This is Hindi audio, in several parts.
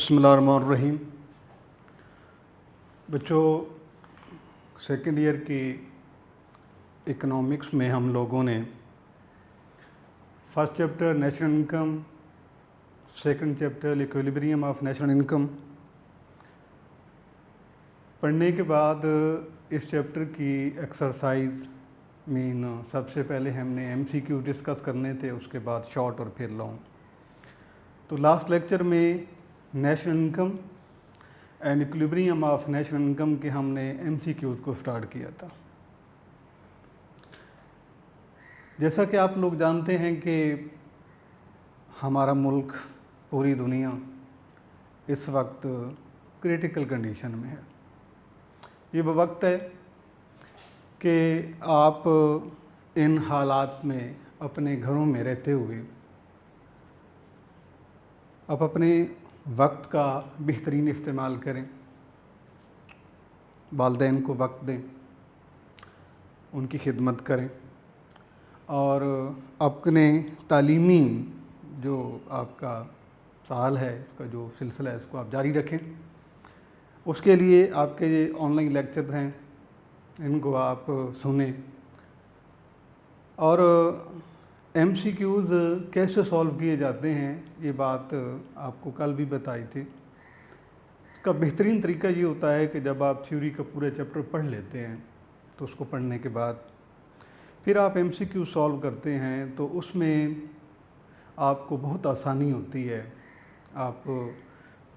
बिस्मिल्लाहिर्रहमानिर्रहीम। बच्चों, सेकेंड ईयर की इकोनॉमिक्स में हम लोगों ने first chapter national income, second chapter equilibrium of national income पढ़ने के बाद इस चैप्टर की एक्सरसाइज सबसे पहले हमने एमसीक्यू डिस्कस करने थे, उसके बाद शॉर्ट और फिर लॉन्ग। तो लास्ट लेक्चर में national income and equilibrium of national income के हमने एमसीक्यूज़ को स्टार्ट किया था। जैसा कि आप लोग जानते हैं कि हमारा मुल्क, पूरी दुनिया इस वक्त क्रिटिकल कंडीशन में है। ये वो वक्त है कि आप इन हालात में अपने घरों में रहते हुए आप अपने वक्त का बेहतरीन इस्तेमाल करें, वालिदैन को वक्त दें, उनकी खिदमत करें और अपने तालीमी जो आपका साल है, उसका जो सिलसिला है, उसको आप जारी रखें। उसके लिए आपके ये ऑनलाइन लेक्चर हैं, इनको आप सुनें और एमसीक्यूज़ कैसे सॉल्व किए जाते हैं, ये बात आपको कल भी बताई थी। इसका बेहतरीन तरीका ये होता है कि जब आप थ्योरी का पूरा चैप्टर पढ़ लेते हैं तो उसको पढ़ने के बाद फिर आप एमसीक्यू सॉल्व करते हैं तो उसमें आपको बहुत आसानी होती है। आप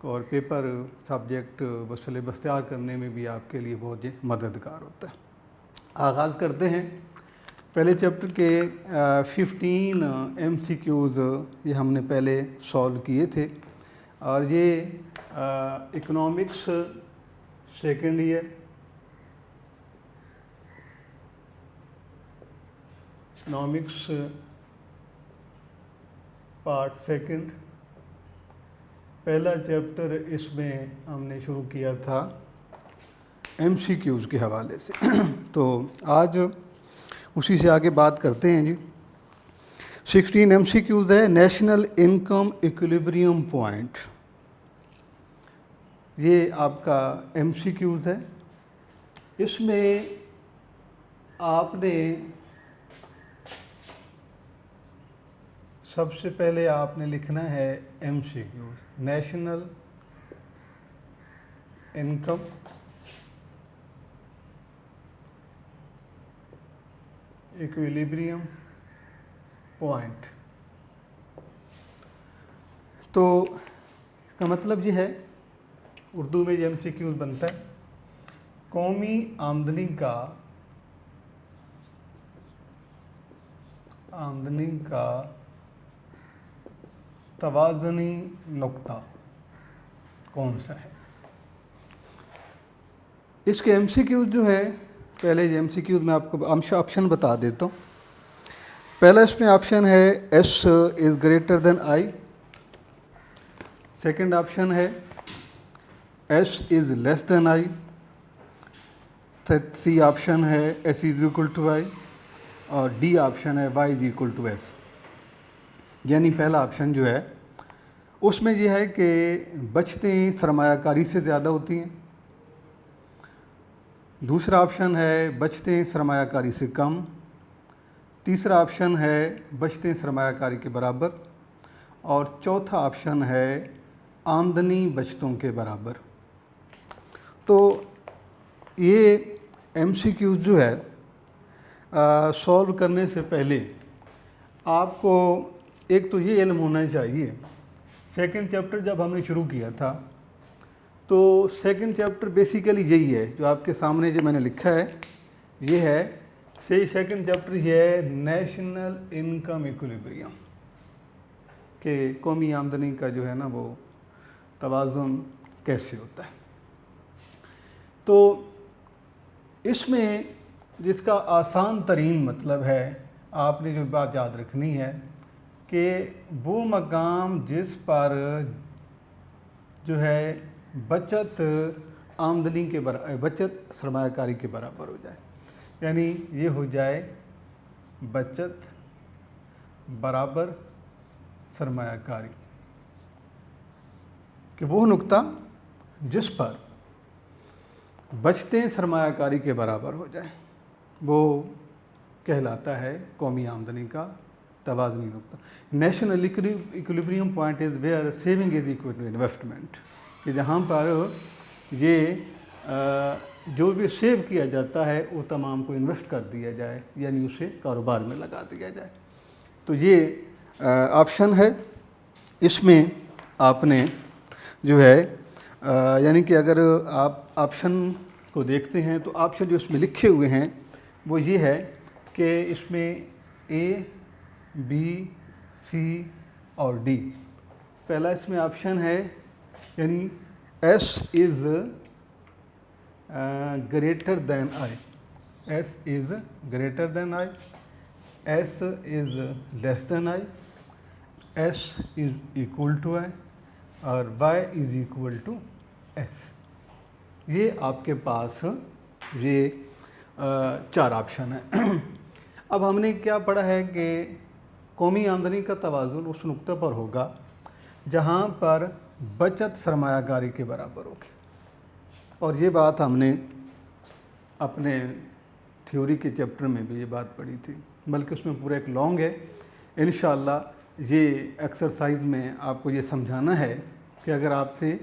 और पेपर सब्जेक्ट व सिलेबस तैयार करने में भी आपके लिए बहुत मददगार होता है। आगाज़ करते हैं। पहले चैप्टर के 15 एमसीक्यूज़ ये हमने पहले सॉल्व किए थे और ये economics second year, economics part second, पहला चैप्टर इसमें हमने शुरू किया था एमसीक्यूज़ के हवाले से। तो आज उसी से आगे बात करते हैं जी। 16 एमसीक्यूज़ है। नेशनल इनकम इक्विलिब्रियम पॉइंट, ये आपका एमसीक्यूज़ है। इसमें आपने सबसे पहले आपने लिखना है MCQs, national income equilibrium point. तो इसका मतलब ये है, उर्दू में ये एमसीक्यूज़ बनता है, कौमी आमदनी का तवाज़ुनी नुक्ता कौन सा है। इसके एमसीक्यूज़ जो है, पहले एमसीक्यूज़ में आपको ऑप्शन बता देता हूँ। पहला इसमें ऑप्शन है S is greater than I. Second option है S is less than I. C option है S is equal to I और डी ऑप्शन है Y is equal to S. यानी पहला ऑप्शन जो है उसमें यह है कि बचतें सरमायाकारी से ज़्यादा होती हैं। दूसरा ऑप्शन है बचतें सरमायाकारी से कम। तीसरा ऑप्शन है बचतें सरमायाकारी के बराबर और चौथा ऑप्शन है आमदनी बचतों के बराबर। तो ये एमसीक्यूज़ जो है सॉल्व करने से पहले आपको एक तो ये इल्म होना चाहिए। सेकंड चैप्टर जब हमने शुरू किया था तो सेकंड चैप्टर बेसिकली यही है जो आपके सामने जो मैंने लिखा है, ये है सही सेकंड चैप्टर, ये है नेशनल इनकम इक्विलिब्रियम के कौमी आमदनी का जो है ना वो तवाज़ुन कैसे होता है। तो इसमें जिसका आसान तरीन मतलब है, आपने जो बात याद रखनी है कि वो मकाम जिस पर जो है बचत आमदनी के बराबर, बचत सरमायाकारी के बराबर हो जाए, यानी ये हो जाए बचत बराबर सरमायाकारी। कि वो नुक्ता जिस पर बचतें सरमायाकारी के बराबर हो जाए वो कहलाता है कौमी आमदनी का तवाज़नी नुक्ता। National equilibrium point is where saving is equal to investment, कि जहाँ पर ये जो भी सेव किया जाता है वो तमाम को इन्वेस्ट कर दिया जाए, यानी उसे कारोबार में लगा दिया जाए। तो ये ऑप्शन है। इसमें आपने जो है यानी कि अगर आप ऑप्शन को देखते हैं तो ऑप्शन जो इसमें लिखे हुए हैं वो ये है कि इसमें ए, बी, सी और डी। पहला इसमें ऑप्शन है यानी S is greater than I, S is greater than I, S is less than I, S is equal to I और Y is equal to S. ये आपके पास ये 4 ऑप्शन है। अब हमने क्या पढ़ा है कि कौमी आमदनी का तवाज़ुन उस नुक्ते पर होगा जहाँ पर बचत सरमायाकारी के बराबर होगी, और ये बात हमने अपने थ्योरी के चैप्टर में भी ये बात पढ़ी थी, बल्कि उसमें पूरा एक लॉन्ग है। इंशाअल्लाह ये एक्सरसाइज में आपको ये समझाना है कि अगर आपसे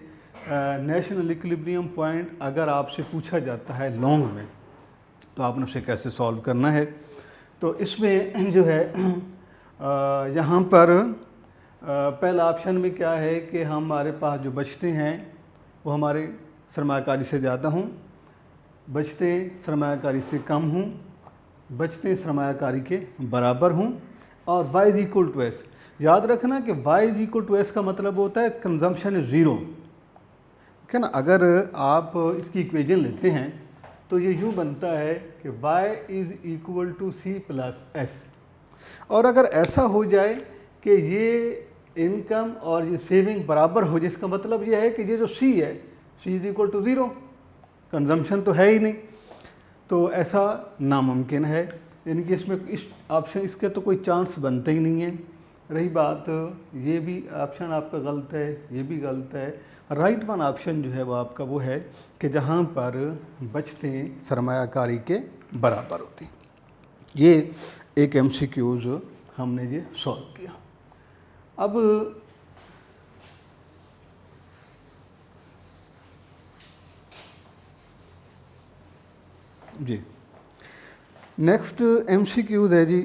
नेशनल इक्विलिब्रियम पॉइंट अगर आपसे पूछा जाता है लॉन्ग में तो आपने उसे कैसे सॉल्व करना है। तो इसमें जो है यहाँ पर पहला ऑप्शन में क्या है कि हमारे पास जो बचते हैं वो हमारे सरमायाकारी से ज़्यादा हों, बचते सरमायाकारी से कम हों, बचते सरमायाकारी के बराबर हों, और y is equal to S. याद रखना कि y is equal to S का मतलब होता है कंजम्पशन इज ज़ीरो, ठीक है ना। अगर आप इसकी इक्वेशन लेते हैं तो ये यूँ बनता है कि y is equal to C plus S, और अगर ऐसा हो जाए कि ये इनकम और ये सेविंग बराबर हो, जिसका मतलब ये है कि ये जो सी है C is equal to zero, consumption तो है ही नहीं, तो ऐसा नामुमकिन है, यानी कि इसमें इस ऑप्शन इसके तो कोई चांस बनते ही नहीं है। रही बात ये भी ऑप्शन आपका गलत है, ये भी गलत है। राइट वन ऑप्शन जो है वो आपका वो है कि जहाँ पर बचतें सरमायाकारी के बराबर होती। ये एक MCQs हमने ये सॉल्व किया। अब जी नेक्स्ट MCQs है जी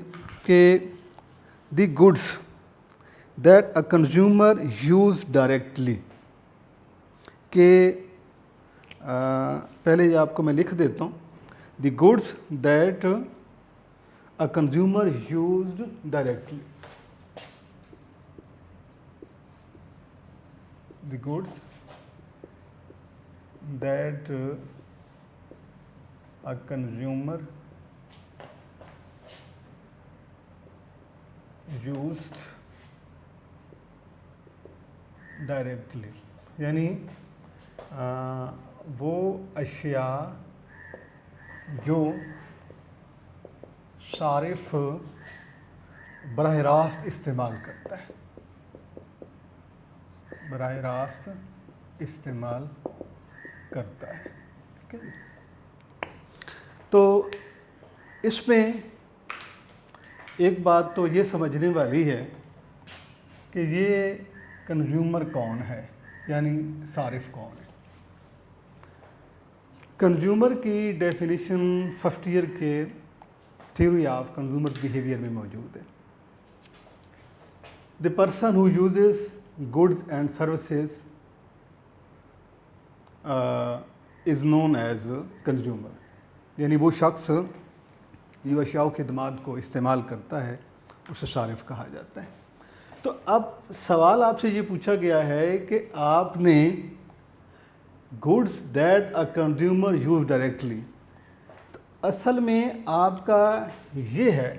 कि the goods that a consumer use directly, के पहले ये आपको मैं लिख देता हूँ। The goods that a consumer used directly, the goods that a consumer used directly, यानी वो अशिया जो सारिफ बराह रास्त इस्तेमाल करता है, बराह रास्त इस्तेमाल करता है, ठीक है। तो इसमें एक बात तो ये समझने वाली है कि ये कंज्यूमर कौन है, यानी सारिफ कौन है। कंज्यूमर की डेफिनेशन फर्स्ट ईयर के थ्योरी ऑफ कंज्यूमर बिहेवियर में मौजूद है। The person who uses goods and services is known as consumer, यानी वो शख्स जो अशिया खिदमात को इस्तेमाल करता है उसे सारिफ कहा जाता है। तो अब सवाल आपसे ये पूछा गया है कि आपने goods that a consumer use directly, तो असल में आपका ये है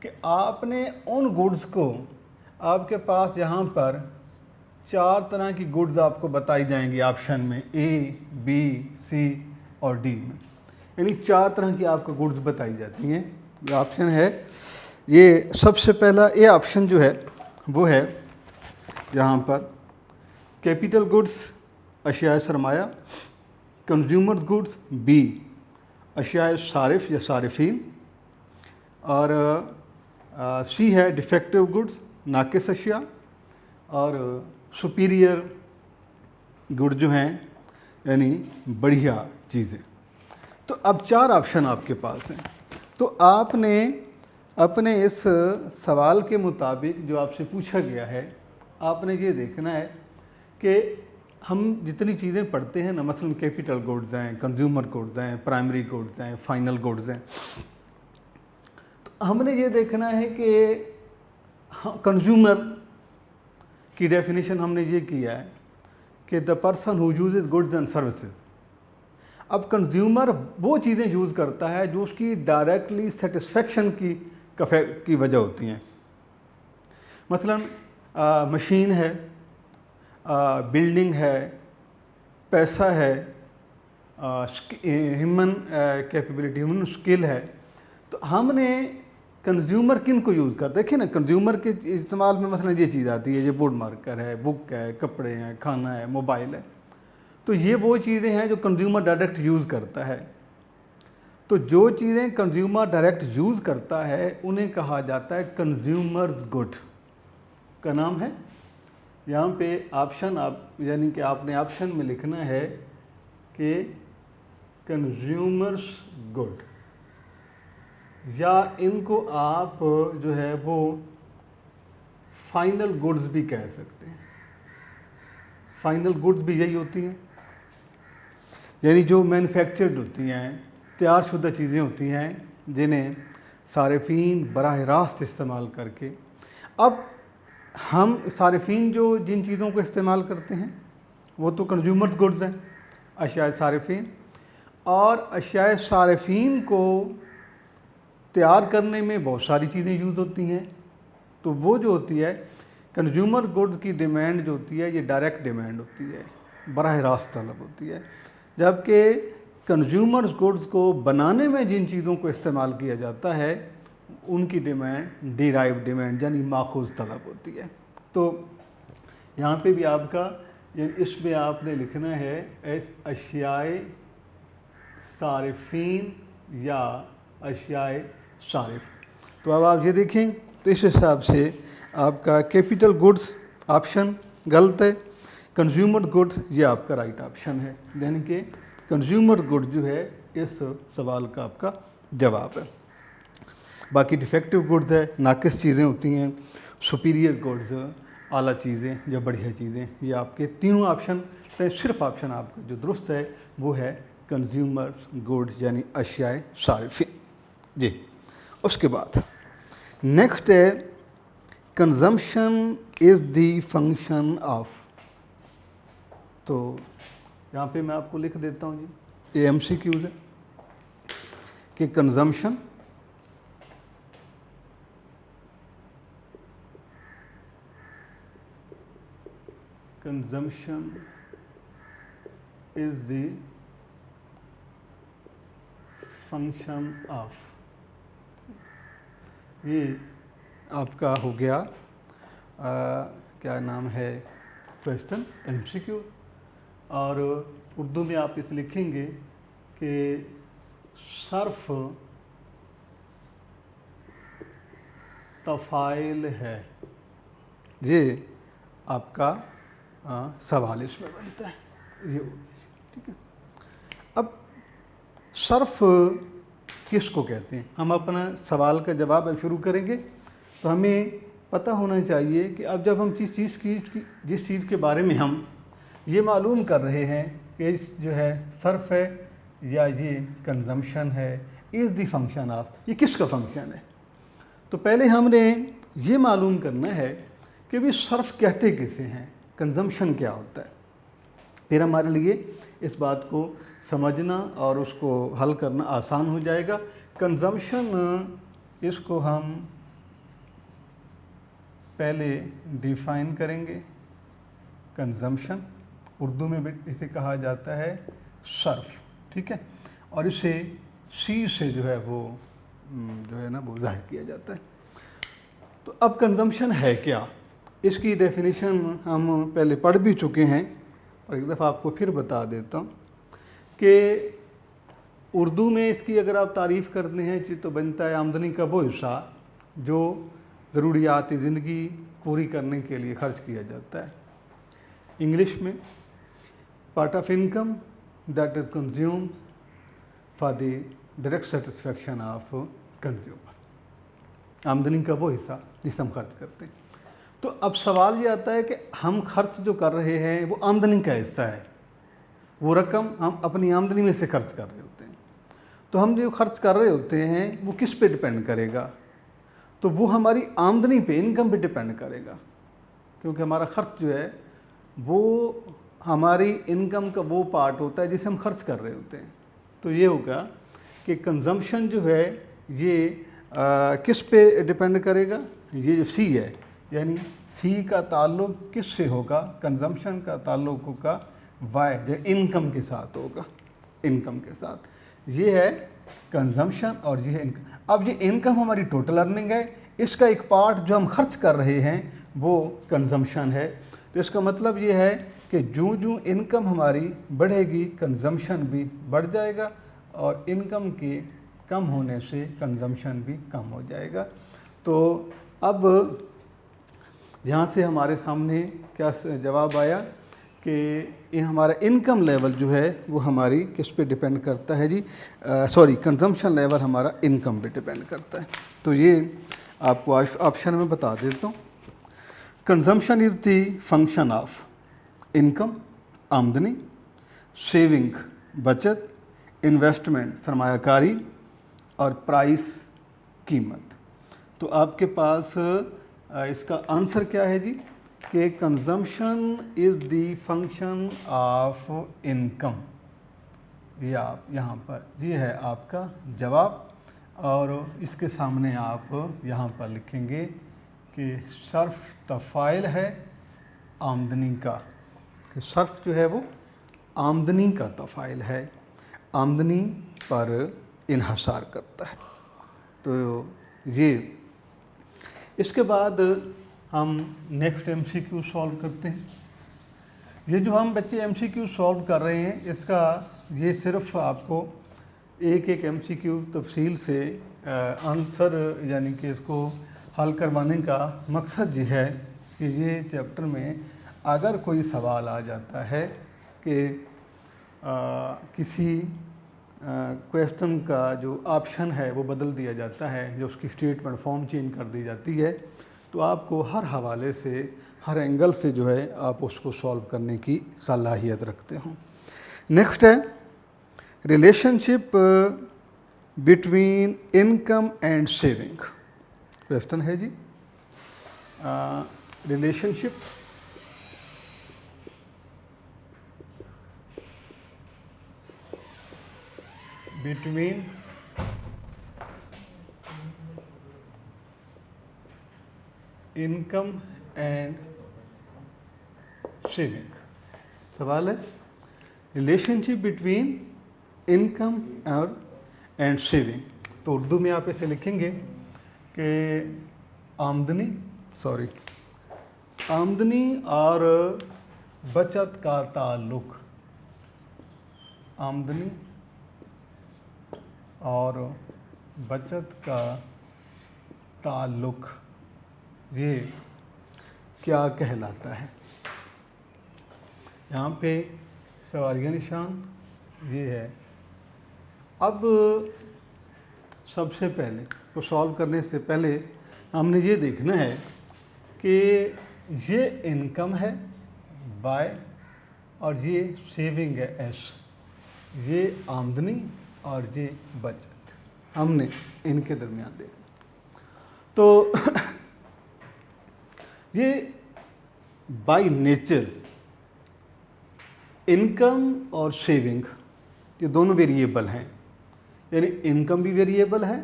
कि आपने उन गुड्स को, आपके पास यहाँ पर 4 तरह की गुड्स आपको बताई जाएंगी ऑप्शन में A, B, C और D में, यानी 4 तरह की आपको गुड्स बताई जाती हैं। ये ऑप्शन है, ये सबसे पहला ए ऑप्शन जो है वो है यहाँ पर कैपिटल गुड्स, अशियाए सरमाया, कंज्यूमर गुड्स, बी अशियाए सारिफ या सारिफीन, और सी है डिफेक्टिव गुड्स, नाकिस अशिया, और सुपीरियर गुड जो हैं यानी बढ़िया चीज़ें। तो अब 4 ऑप्शन आपके पास हैं। तो आपने अपने इस सवाल के मुताबिक जो आपसे पूछा गया है, आपने ये देखना है कि हम जितनी चीज़ें पढ़ते हैं ना, मसलन कैपिटल गुड्स हैं, कंज्यूमर गुड्स हैं, प्राइमरी गुड्स हैं, फाइनल गुड्स हैं, तो हमने ये देखना है कि कंज्यूमर की डेफिनेशन हमने ये किया है कि the person who uses goods and services. अब कंज्यूमर वो चीज़ें यूज़ करता है जो उसकी डायरेक्टली सेटिस्फेक्शन की वजह होती हैं। मसलन मशीन है, बिल्डिंग है, पैसा है, ह्यूमन कैपेबिलिटी, ह्यूमन स्किल है। तो हमने कंज्यूमर किन को यूज़ करते, देखिए ना, कंज्यूमर के इस्तेमाल में मसलन ये चीज़ आती है, ये बोर्ड मार्कर है, बुक है, कपड़े हैं, खाना है, मोबाइल है। तो ये वो चीज़ें हैं जो कंज्यूमर डायरेक्ट यूज़ करता है। तो जो चीज़ें कंज्यूमर डायरेक्ट यूज़ करता है उन्हें कहा जाता है कंज्यूमर्स गुड का नाम है। यहाँ पे ऑप्शन आप यानी कि आपने ऑप्शन में लिखना है कि कंज्यूमर्स गुड, या इनको आप जो है वो फाइनल गुड्स भी कह सकते हैं। फाइनल गुड्स भी यही होती हैं, यानी जो मैन्युफैक्चर्ड होती हैं, तैयारशुदा चीज़ें होती हैं जिन्हें सारिफीन बराह रास्त इस्तेमाल करके। अब हम सारिफीन जो जिन चीज़ों को इस्तेमाल करते हैं वो तो कंज्यूमर गुड्स हैं, अशियाए सारिफीन, और अशियाए सारिफीन को तैयार करने में बहुत सारी चीज़ें यूज़ होती हैं। तो वो जो होती है कंज्यूमर गुड्स की डिमांड जो होती है ये डायरेक्ट डिमांड होती है, बराह रास्त तलब होती है, जबकि कंज्यूमर गुड्स को बनाने में जिन चीज़ों को इस्तेमाल किया जाता है उनकी डिमांड डिराइव डिमांड यानी माखूज़ तलब होती है। तो यहाँ पे भी आपका इसमें आपने लिखना है अशियाए सारिफीन या अशियाए सारिफ। तो अब आप ये देखें तो इस हिसाब से आपका कैपिटल गुड्स ऑप्शन गलत है, कंज्यूमर गुड्स ये आपका राइट ऑप्शन है, यानी कि कंज्यूमर गुड्स जो है इस सवाल का आपका जवाब है। बाकी डिफेक्टिव गुड्स है, नाकिस चीज़ें होती हैं, सुपीरियर गुड्स आला चीज़ें या बढ़िया चीज़ें, ये आपके तीनों ऑप्शन हैं। सिर्फ ऑप्शन आपका जो दुरुस्त है वो है कंज्यूमर गुड्स यानी अशियाए सारिफीन जी। उसके बाद नेक्स्ट है consumption is the function of. तो यहाँ पे मैं आपको लिख देता हूँ जी, AMCQs है कि consumption is the function of. ये आपका हो गया क्या नाम है क्वेश्चन MCQ। और उर्दू में आप इसे लिखेंगे कि सर्फ तफ़ाइल है, ये आपका सवाल इसमें बनता है, ये ठीक है। अब सर्फ किसको कहते हैं, हम अपना सवाल का जवाब शुरू करेंगे तो हमें पता होना चाहिए कि अब जब हम जिस चीज़ के बारे में हम ये मालूम कर रहे हैं कि जो है सर्फ है या ये कंजम्पशन है, इज़ द फंक्शन ऑफ, ये किसका फंक्शन है। तो पहले हमने ये मालूम करना है कि भी सर्फ कहते किसे हैं, कंजम्पशन क्या होता है। फिर हमारे लिए इस बात को समझना और उसको हल करना आसान हो जाएगा। कंजम्पशन इसको हम पहले डिफाइन करेंगे। कंजम्पशन उर्दू में भी इसे कहा जाता है सर्फ, ठीक है, और इसे सी से जो है वो जो है ना वो जाहिर किया जाता है। तो अब कंजम्पशन है क्या, इसकी डेफिनेशन हम पहले पढ़ भी चुके हैं, और एक दफ़ा आपको फिर बता देता हूँ कि उर्दू में इसकी अगर आप तारीफ़ करते हैं तो बनता है आमदनी का वो हिस्सा जो ज़रूरियात ज़िंदगी पूरी करने के लिए खर्च किया जाता है। इंग्लिश में part of income that is consume for the direct satisfaction of consumer. आमदनी का वो हिस्सा जिसे हम खर्च करते हैं। तो अब सवाल ये आता है कि हम खर्च जो कर रहे हैं वो आमदनी का हिस्सा है, वो रकम हम अपनी आमदनी में से खर्च कर रहे होते हैं। तो हम जो खर्च कर रहे होते हैं वो किस पे डिपेंड करेगा? तो वो हमारी आमदनी पे, इनकम पे डिपेंड करेगा, क्योंकि हमारा खर्च जो है वो हमारी इनकम का वो पार्ट होता है जिसे हम खर्च कर रहे होते हैं। तो ये होगा कि कंजम्पशन जो है ये किस पे डिपेंड करेगा? ये जो सी है, यानी सी का ताल्लुक किस से होगा? कंजम्पशन का ताल्लुक होगा वाई, जो इनकम के साथ होगा, इनकम के साथ। ये है कंजम्पशन और ये है इनकम। अब ये इनकम हमारी टोटल अर्निंग है, इसका एक पार्ट जो हम खर्च कर रहे हैं वो कंजम्पशन है। तो इसका मतलब ये है कि जो जो इनकम हमारी बढ़ेगी कंजम्पशन भी बढ़ जाएगा और इनकम के कम होने से कंजम्पशन भी कम हो जाएगा। तो अब यहाँ से हमारे सामने क्या जवाब आया कि हमारा इनकम लेवल जो है वो हमारी किस पे डिपेंड करता है जी? सॉरी, कंजम्पशन लेवल हमारा इनकम पे डिपेंड करता है। तो ये आपको ऑप्शन में बता देता हूँ। Consumption is the function of income आमदनी, सेविंग बचत, इन्वेस्टमेंट सरमायाकारी और प्राइस कीमत। तो आपके पास इसका आंसर क्या है जी? कि consumption is the function of income. ये आप यहाँ पर, ये है आपका जवाब। और इसके सामने आप यहाँ पर लिखेंगे कि सर्फ तफ़ाइल है आमदनी का, कि सर्फ जो है वो आमदनी का तफ़ाइल है, आमदनी पर इन्हसार करता है। तो ये, इसके बाद हम नेक्स्ट एमसीक्यू सॉल्व करते हैं। ये जो हम बच्चे एमसीक्यू सॉल्व कर रहे हैं इसका ये सिर्फ आपको एक एक एमसीक्यू तफसील से आंसर यानी कि इसको हल करवाने का मकसद ये है कि ये चैप्टर में अगर कोई सवाल आ जाता है कि किसी क्वेश्चन का जो ऑप्शन है वो बदल दिया जाता है, जो उसकी स्टेटमेंट फॉर्म चेंज कर दी जाती है, तो आपको हर हवाले से, हर एंगल से जो है आप उसको सॉल्व करने की सलाहियत रखते हो। नेक्स्ट है relationship between income and saving. Question है जी, relationship between income and saving. सवाल है रिलेशनशिप बिटवीन इनकम और एंड सेविंग। तो उर्दू में आप इसे लिखेंगे कि आमदनी और बचत का ताल्लुक, आमदनी और बचत का ताल्लुक ये क्या कहलाता है? यहाँ पे सवालिया निशान ये है। अब सबसे पहले को सॉल्व करने से पहले हमने ये देखना है कि ये इनकम है बाय और ये सेविंग है एस, ये आमदनी और ये बचत, हमने इनके दरमियान देखना। तो ये बाय नेचर इनकम और सेविंग ये दोनों वेरिएबल हैं, यानी इनकम भी वेरिएबल है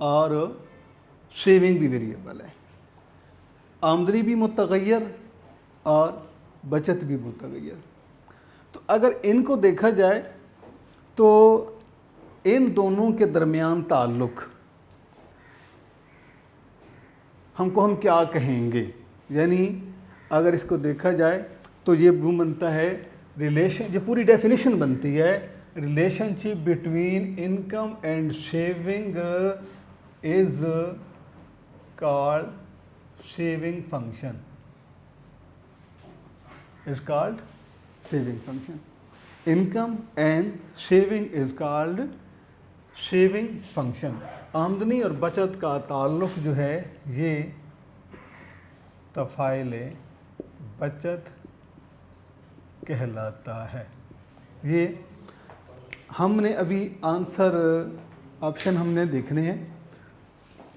और सेविंग भी वेरिएबल है। आमदनी भी मुतगय्यर और बचत भी मुतगय्यर। तो अगर इनको देखा जाए तो इन दोनों के दरमियान ताल्लुक़ हमको हम क्या कहेंगे? यानी अगर इसको देखा जाए तो ये वो बनता है रिलेशन, ये पूरी डेफिनेशन बनती है, relationship between income and saving is called saving function, is called saving function. Income and saving is called saving function. आमदनी और बचत का ताल्लुक़ जो है ये तफ़ाइले बचत कहलाता है। ये हमने अभी आंसर ऑप्शन हमने देखने हैं,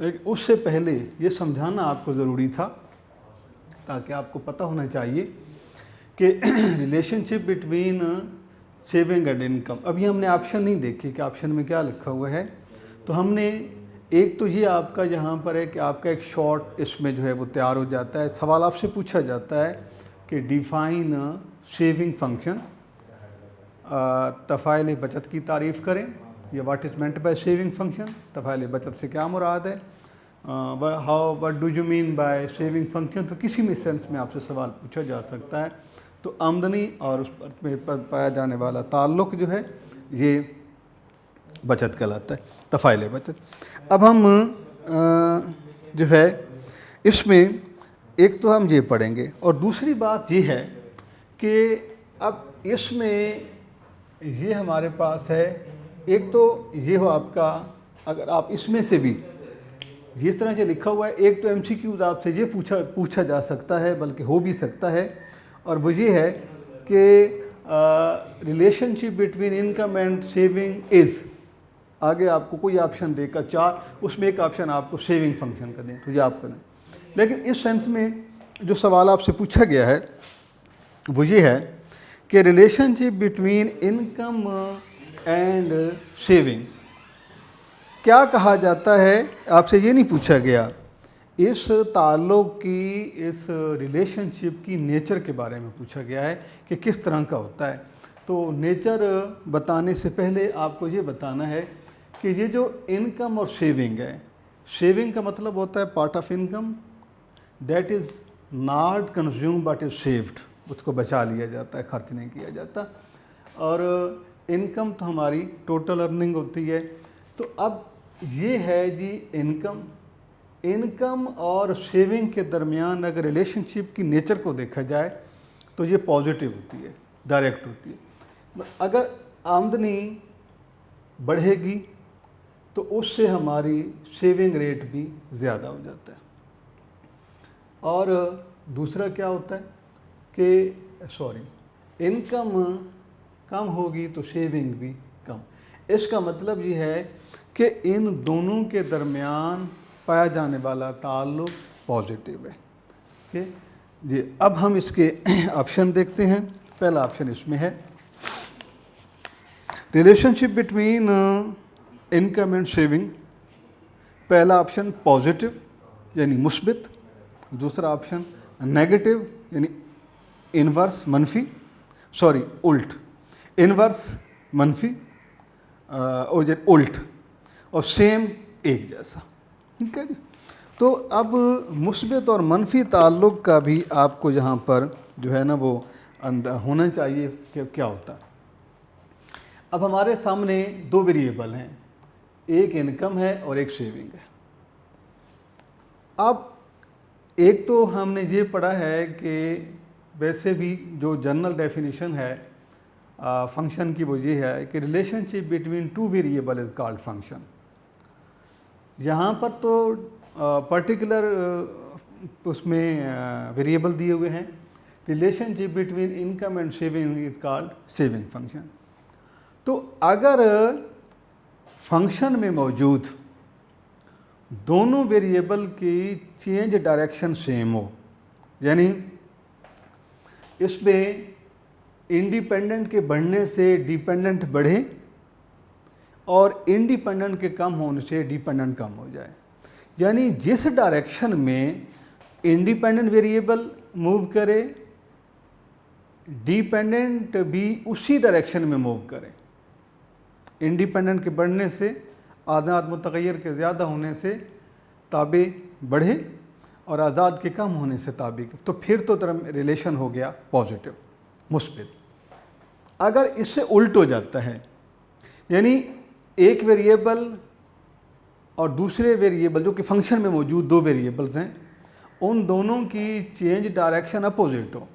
लेकिन उससे पहले ये समझाना आपको ज़रूरी था ताकि आपको पता होना चाहिए कि relationship between saving and income. अभी हमने ऑप्शन नहीं देखे कि ऑप्शन में क्या लिखा हुआ है, तो हमने एक तो ये आपका यहाँ पर है कि आपका एक शॉर्ट इसमें जो है वो तैयार हो जाता है। सवाल आपसे पूछा जाता है कि डिफ़ाइन सेविंग फंक्शन, तफ़ाइल बचत की तारीफ़ करें, या what is meant by saving function, तफ़ाइल बचत से क्या मुराद है, how what do you mean by saving function. तो किसी भी सेंस में आपसे सवाल पूछा जा सकता है। तो आमदनी और उस पर पाया जाने वाला ताल्लुक़ जो है ये बचत कहलाता है, तफ़ाइल बचत। अब हम जो है इसमें एक तो हम ये पढ़ेंगे, और दूसरी बात ये है कि अब इसमें ये हमारे पास है, एक तो ये हो आपका, अगर आप इसमें से भी जिस तरह से लिखा हुआ है, एक तो MCQs आपसे ये पूछा जा सकता है, बल्कि हो भी सकता है, और वो ये है कि relationship between income and saving is, आगे आपको कोई ऑप्शन देकर चार, उसमें एक ऑप्शन आपको सेविंग फंक्शन का दें, तो ये आप करें। लेकिन इस सेंस में जो सवाल आपसे पूछा गया है वो ये है कि relationship between income and saving क्या कहा जाता है, आपसे ये नहीं पूछा गया। इस ताल्लुक़ की, इस रिलेशनशिप की नेचर के बारे में पूछा गया है कि किस तरह का होता है। तो नेचर बताने से पहले आपको ये बताना है कि ये जो इनकम और सेविंग है, सेविंग का मतलब होता है part of income that is not consume but is saved, उसको बचा लिया जाता है, खर्च नहीं किया जाता। और इनकम तो हमारी टोटल अर्निंग होती है। तो अब ये है जी इनकम और सेविंग के दरमियान अगर रिलेशनशिप की नेचर को देखा जाए तो ये पॉजिटिव होती है, डायरेक्ट होती है। अगर आमदनी बढ़ेगी तो उससे हमारी सेविंग रेट भी ज़्यादा हो जाता है। और दूसरा क्या होता है कि इनकम कम होगी तो सेविंग भी कम। इसका मतलब ये है कि इन दोनों के दरमियान पाया जाने वाला ताल्लुक़ पॉजिटिव है। ठीक जी। अब हम इसके ऑप्शन देखते हैं। पहला ऑप्शन इसमें है relationship between income and saving. पहला ऑप्शन पॉजिटिव यानी मुस्बित, दूसरा ऑप्शन नेगेटिव यानी इनवर्स मनफी, उल्ट, इनवर्स मनफी और उल्ट, और सेम एक जैसा। ठीक है जी। तो अब मुस्बित और मनफी ताल्लुक़ का भी आपको यहाँ पर जो है ना वो होना चाहिए कि क्या होता है। अब हमारे सामने दो वेरिएबल हैं, एक इनकम है और एक सेविंग है। अब एक तो हमने ये पढ़ा है कि वैसे भी जो जनरल डेफिनेशन है फंक्शन की वो ये है कि relationship between two variable is called function. यहाँ पर तो पर्टिकुलर उसमें वेरिएबल दिए हुए हैं, relationship between income and saving is called saving function. तो अगर फंक्शन में मौजूद दोनों वेरिएबल की चेंज डायरेक्शन सेम हो, यानी इसमें इंडिपेंडेंट के बढ़ने से डिपेंडेंट बढ़े और इंडिपेंडेंट के कम होने से डिपेंडेंट कम हो जाए, यानी जिस डायरेक्शन में इंडिपेंडेंट वेरिएबल मूव करे डिपेंडेंट भी उसी डायरेक्शन में मूव करे। इंडिपेंडेंट के बढ़ने से आज़ाद मुतग़य्यर के ज़्यादा होने से ताबे बढ़े और आज़ाद के कम होने से ताबे, तो फिर तो रिलेशन हो गया पॉजिटिव, मुस्बित। अगर इससे उल्ट हो जाता है, यानी एक वेरिएबल और दूसरे वेरिएबल जो कि फंक्शन में मौजूद दो वेरिएबल्स हैं, उन दोनों की चेंज डायरेक्शन अपोजिट हो,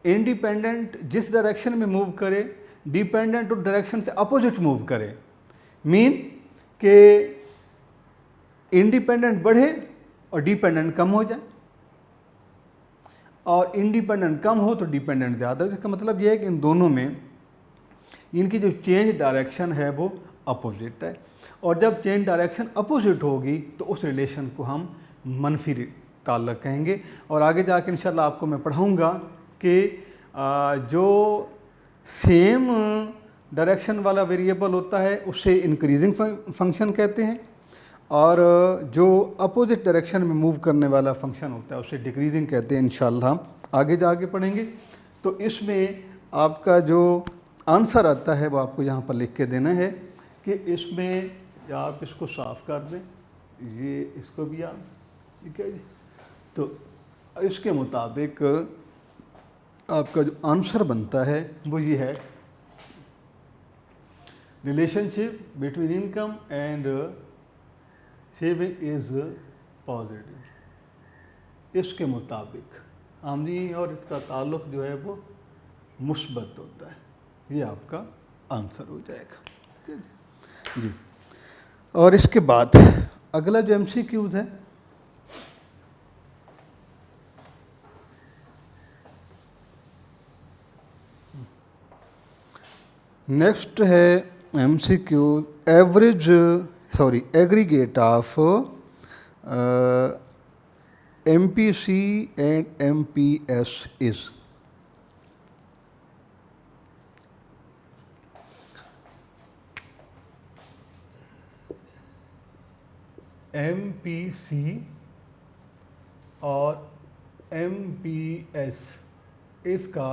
इंडिपेंडेंट जिस डायरेक्शन में मूव करे डिपेंडेंट उस डायरेक्शन से अपोजिट मूव करे, मीन के इंडिपेंडेंट बढ़े और डिपेंडेंट कम हो जाए, और इंडिपेंडेंट कम हो तो डिपेंडेंट ज़्यादा हो। इसका मतलब यह है कि इन दोनों में इनकी जो चेंज डायरेक्शन है वो अपोजिट है, और जब चेंज डायरेक्शन अपोजिट होगी तो उस रिलेशन को हम मनफी ताल्लुक़ कहेंगे। और आगे जाके इंशाल्लाह आपको मैं पढ़ाऊँगा कि जो सेम डायरेक्शन वाला वेरिएबल होता है उसे इंक्रीजिंग फंक्शन कहते हैं, और जो अपोजिट डायरेक्शन में मूव करने वाला फंक्शन होता है उसे डिक्रीजिंग कहते हैं। इंशाल्लाह आगे जाके पढ़ेंगे। तो इसमें आपका जो आंसर आता है वो आपको यहाँ पर लिख के देना है कि इसमें आप इसको साफ़ कर दें, ये इसको भी आप, ठीक है जी। तो इसके मुताबिक आपका जो आंसर बनता है वो ये है, relationship between income and saving is positive. इसके मुताबिक आमदनी और इसका ताल्लुक़ जो है वो मुस्बत होता है। ये आपका आंसर हो जाएगा, ठीक है जी। और इसके बाद अगला जो MCQs है, नेक्स्ट है MCQ aggregate of MPC and MPS is. MPC और MPS इसका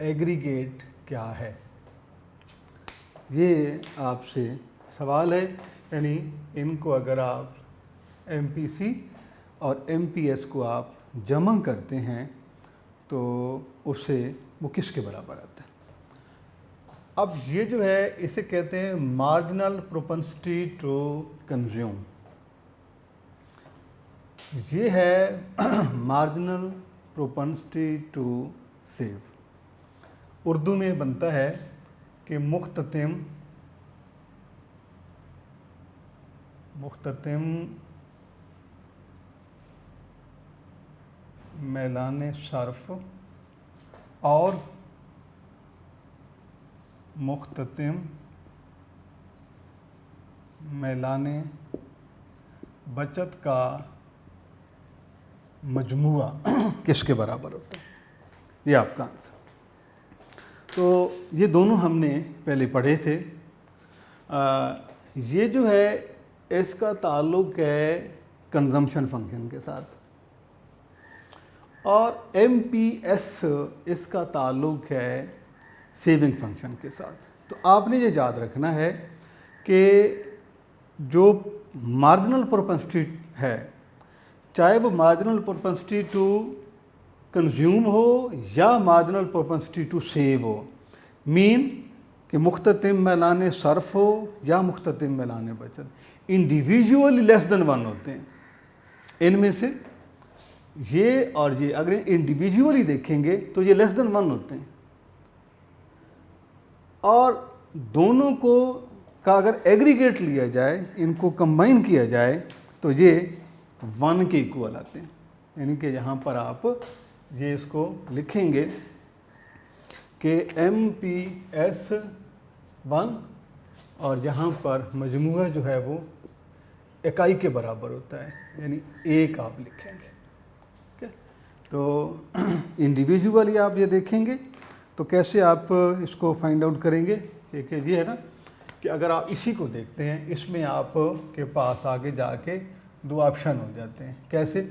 एग्रीगेट क्या है, ये आपसे सवाल है। यानी इनको अगर आप MPC और MPS को आप जमा करते हैं तो उससे वो किसके बराबर आता है। अब ये जो है इसे कहते हैं मार्जिनल प्रोपेंसिटी टू कंज्यूम। ये है marginal propensity to save. Urdu में बनता है कि मुख्ततिम मैलाने सर्फ और मुख्ततिम मैलाने बचत का मजमुआ किसके बराबर होता है, ये आपका आंसर। तो ये दोनों हमने पहले पढ़े थे। ये जो है इसका ताल्लुक़ है कंजम्पशन फंक्शन के साथ, और MPS इसका ताल्लुक़ है सेविंग फंक्शन के साथ। तो आपने ये याद रखना है कि जो मार्जिनल प्रोपेंसिटी है, चाहे वो मार्जिनल प्रोपेंसिटी टू कंज्यूम हो या मार्जिनल प्रोपेंसिटी टू सेव हो, मीन कि मुख्ततिम मैलाने सर्फ हो या मुख्ततिम मैलाने बचत, इंडिविजुअली लेस देन 1 होते हैं। इनमें से ये और ये अगर इंडिविजुअली देखेंगे तो ये लेस देन 1 होते हैं, और दोनों को का अगर एग्रीगेट लिया जाए, इनको कंबाइन किया जाए तो ये 1 के इक्वल आते हैं। यानी कि यहाँ पर आप ये इसको लिखेंगे कि MPS 1 और यहाँ पर मजमूआ जो है वो इकाई के बराबर होता है, यानी 1 आप लिखेंगे। ठीक है, तो इंडिविजुअली आप ये देखेंगे तो कैसे आप इसको फाइंड आउट करेंगे कि ये है ना कि अगर आप इसी को देखते हैं, इसमें आप के पास आगे जाके 2 ऑप्शन हो जाते हैं। कैसे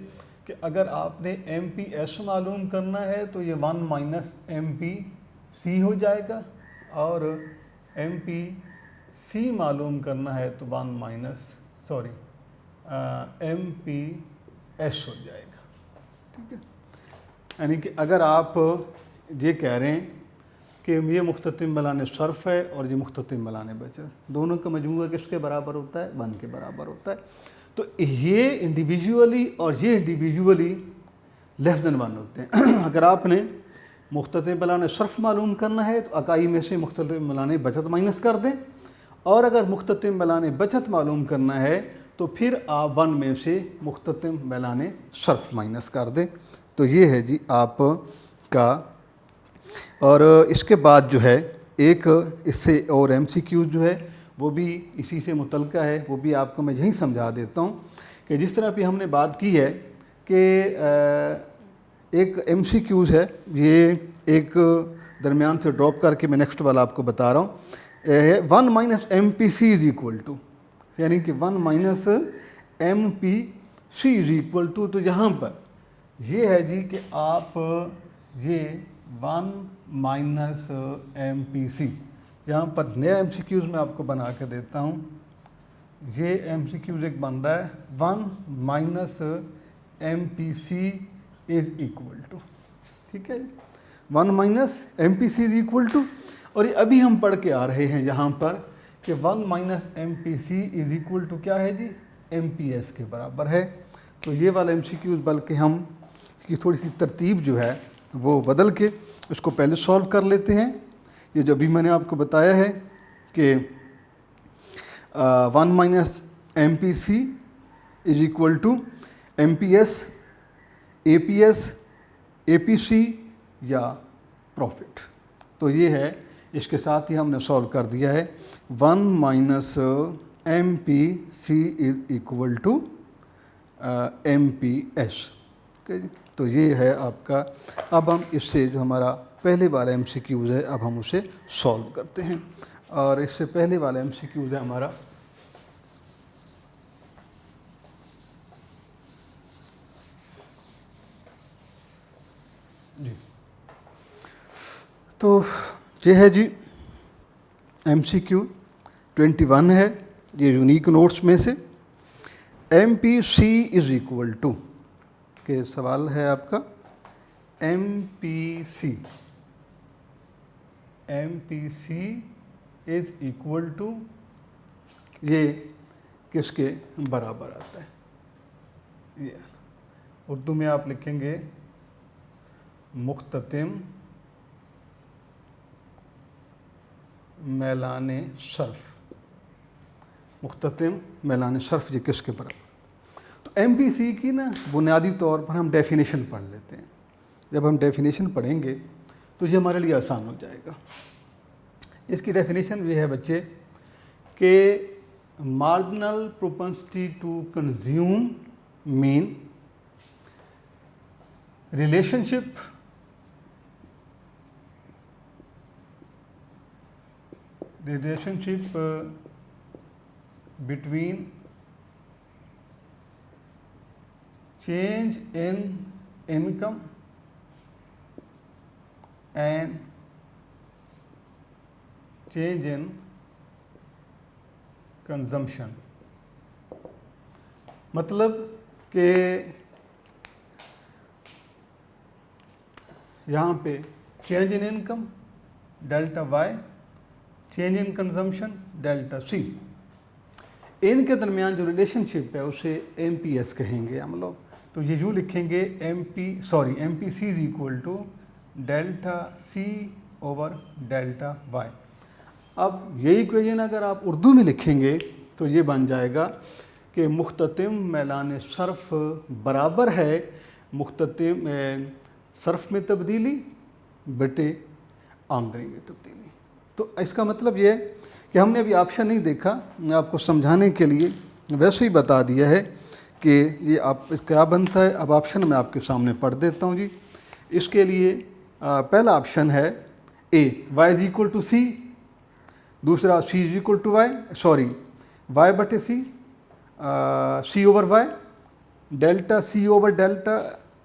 कि अगर आपने MPS मालूम करना है तो ये 1 - MPC हो जाएगा, और MPC मालूम करना है तो 1 - MPS हो जाएगा। ठीक है, यानी कि अगर आप ये कह रहे हैं कि ये मुख्ततिम मलाने सर्फ है और ये मुख्ततिम मलाने बचत, दोनों का मजमूआ किसके बराबर होता है? 1 के बराबर होता है। तो ये इंडिविजुअली और ये इंडिविजुअली लेस देन 1 होते हैं। अगर आपने मुख्ततिम मलाने सर्फ मालूम करना है तो अकाई में से मुख्ततिम मलाने बचत माइनस कर दें, और अगर मुख्ततिम मलाने बचत मालूम करना है तो फिर आप 1 में से मुख्ततिम मलाने सर्फ माइनस कर दें। तो ये है जी आपका। और इसके बाद जो है एक इससे और MCQ जो है वो भी इसी से मुतल्लिक़ है, वो भी आपको मैं यहीं समझा देता हूँ कि जिस तरह भी हमने बात की है कि एक MCQs है, ये एक दरमियान से ड्रॉप करके मैं नेक्स्ट वाला आपको बता रहा हूँ। 1 - MPC इज़ इक्वल टू, यानी कि 1 - MPC इज़ इक्वल टू। तो यहाँ पर ये है जी कि आप ये 1 - MPC, यहाँ पर नया MCQs मैं आपको बना के देता हूँ। ये MCQs एक बन रहा है 1 - MPC इज़ इक्वल टू, ठीक है, 1 - MPC इज़ इक्वल टू। और ये अभी हम पढ़ के आ रहे हैं यहाँ पर कि 1 - MPC इज़ इक्वल टू क्या है जी? MPS के बराबर है। तो ये वाला MCQs बल्कि हम इसकी थोड़ी सी तरतीब जो है वो बदल के उसको पहले सॉल्व कर लेते हैं। ये जो अभी मैंने आपको बताया है कि 1 - MPC is equal to MPS, APS, APC या प्रॉफिट। तो ये है, इसके साथ ही हमने सॉल्व कर दिया है। 1 - MPC is equal to MPS। Okay जी, तो ये है आपका। अब हम इससे जो हमारा पहले वाला MCQs है अब हम उसे सॉल्व करते हैं। और इससे पहले वाला MCQs है हमारा जी। तो ये है जी MCQ 21 है, ये यूनिक नोट्स में से। MPC इज़ इक्वल टू के सवाल है आपका MPC इज़ इक्वल टू, ये किसके बराबर आता है? ये उर्दू में आप लिखेंगे मुख्ततिम मैलाने सर्फ, मुख्ततिम मैलाने सर्फ ये किसके बराबर? तो MPC की ना बुनियादी तौर पर हम डेफिनेशन पढ़ लेते हैं। जब हम डेफिनेशन पढ़ेंगे तो ये हमारे लिए आसान हो जाएगा। इसकी डेफिनेशन ये है बच्चे कि marginal propensity to consume mean relationship between change in income and change in consumption। मतलब कि यहाँ पे change in income delta Y, change in consumption delta C, इनके दरमियान जो रिलेशनशिप है उसे MPS कहेंगे हम लोग। तो ये यूँ लिखेंगे MPC is equal to delta C over delta Y. अब ये इक्वेशन अगर आप उर्दू में लिखेंगे तो ये बन जाएगा कि मुख्ततिम मैलान सर्फ बराबर है मुख्ततिम सर्फ में तब्दीली बटे आमदनी में तब्दीली। तो इसका मतलब ये है कि हमने अभी ऑप्शन नहीं देखा, मैं आपको समझाने के लिए वैसे ही बता दिया है कि ये आप क्या बनता है। अब ऑप्शन मैं आपके सामने पढ़ देता हूँ जी। इसके लिए पहला ऑप्शन है A y is equal to C, दूसरा C is equal to y बटे C over y, delta C over delta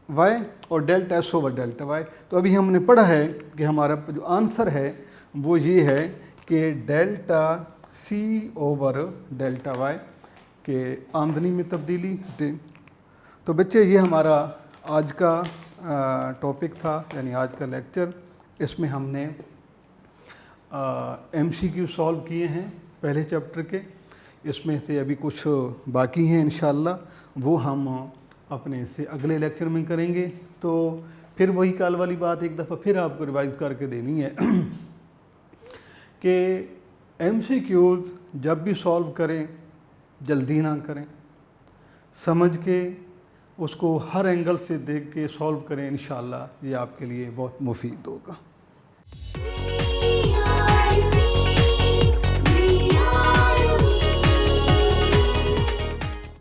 y और delta S over delta y। तो अभी हमने पढ़ा है कि हमारा जो आंसर है वो ये है कि delta C over delta y के आमदनी में तब्दीली दे। तो बच्चे ये हमारा आज का टॉपिक था, यानी आज का लेक्चर। इसमें हमने MCQ सॉल्व किए हैं पहले चैप्टर के, इसमें से अभी कुछ बाकी हैं इंशाल्लाह, वो हम अपने से अगले लेक्चर में करेंगे। तो फिर वही कल वाली बात एक दफ़ा फिर आपको रिवाइज़ करके देनी है कि MCQs जब भी सॉल्व करें जल्दी ना करें, समझ के उसको हर एंगल से देख के सॉल्व करें, इंशाल्लाह ये आपके लिए बहुत मुफीद होगा।